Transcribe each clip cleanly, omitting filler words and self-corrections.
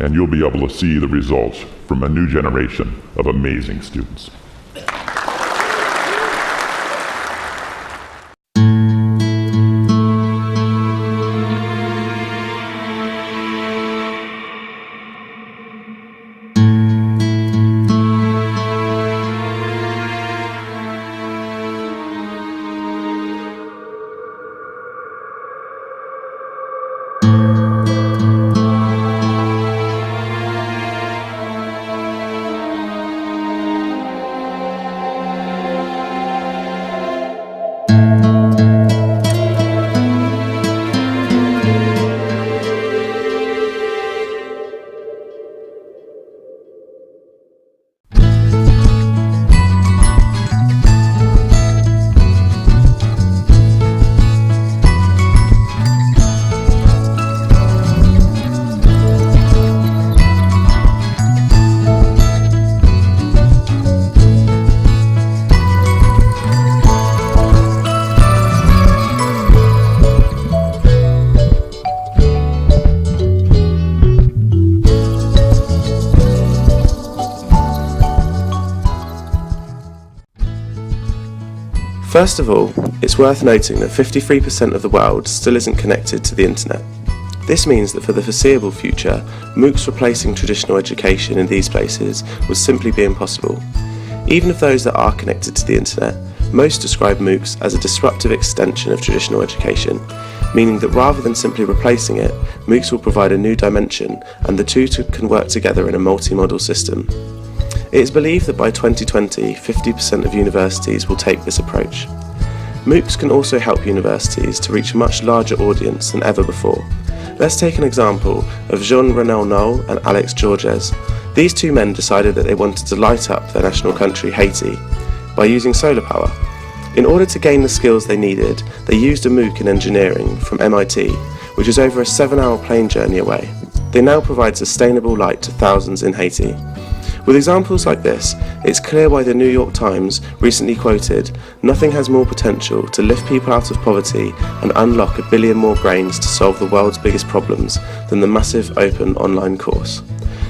and you'll be able to see the results from a new generation of amazing students. First of all, it's worth noting that 53% of the world still isn't connected to the internet. This means that for the foreseeable future, MOOCs replacing traditional education in these places would simply be impossible. Even of those that are connected to the internet, most describe MOOCs as a disruptive extension of traditional education, meaning that rather than simply replacing it, MOOCs will provide a new dimension and the two can work together in a multi-model system. It is believed that by 2020, 50% of universities will take this approach. MOOCs can also help universities to reach a much larger audience than ever before. Let's take an example of Jean-Renel Noll and Alex Georges. These two men decided that they wanted to light up their national country, Haiti, by using solar power. In order to gain the skills they needed, they used a MOOC in engineering from MIT, which is over a 7-hour plane journey away. They now provide sustainable light to thousands in Haiti. With examples like this, it's clear why the New York Times recently quoted, "Nothing has more potential to lift people out of poverty and unlock 1 billion more brains to solve the world's biggest problems than the massive open online course."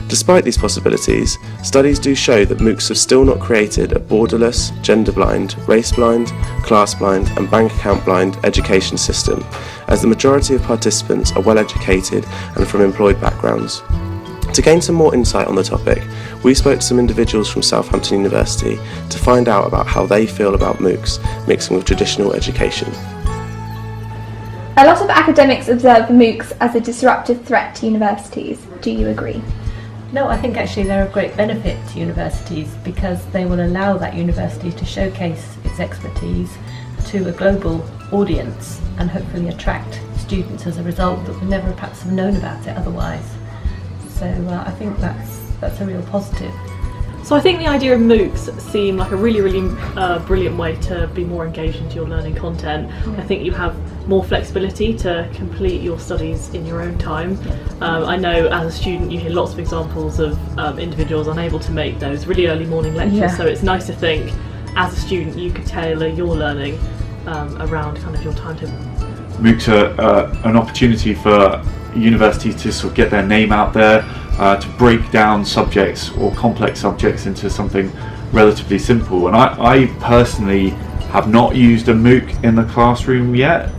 Despite these possibilities, studies do show that MOOCs have still not created a borderless, gender-blind, race-blind, class-blind and bank account-blind education system, as the majority of participants are well-educated and from employed backgrounds. To gain some more insight on the topic, we spoke to some individuals from Southampton University to find out about how they feel about MOOCs mixing with traditional education. A lot of academics observe MOOCs as a disruptive threat to universities. Do you agree? No, I think actually they're of great benefit to universities because they will allow that university to showcase its expertise to a global audience and hopefully attract students as a result that would never perhaps have known about it otherwise. So I think that's a real positive. So I think the idea of MOOCs seem like a really brilliant way to be more engaged into your learning content. I think you have more flexibility to complete your studies in your own time. I know as a student you hear lots of examples of individuals unable to make those really early morning lectures, so it's nice to think as a student you could tailor your learning around kind of your timetable. MOOCs are an opportunity for universities to sort of get their name out there, to break down subjects or complex subjects into something relatively simple. And I personally have not used a MOOC in the classroom yet,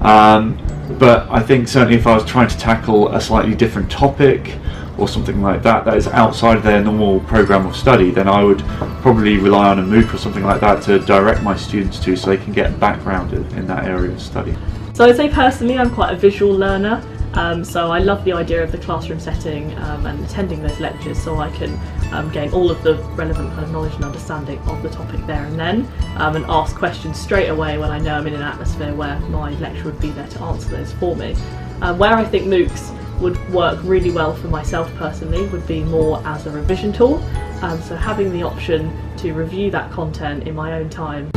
but I think certainly if I was trying to tackle a slightly different topic or something like that that is outside of their normal program of study, then I would probably rely on a MOOC or something like that to direct my students to, so they can get a background in that area of study. So I'd say personally I'm quite a visual learner. So I love the idea of the classroom setting and attending those lectures so I can gain all of the relevant kind of knowledge and understanding of the topic there and then, and ask questions straight away when I know I'm in an atmosphere where my lecturer would be there to answer those for me. Where I think MOOCs would work really well for myself personally would be more as a revision tool, so having the option to review that content in my own time.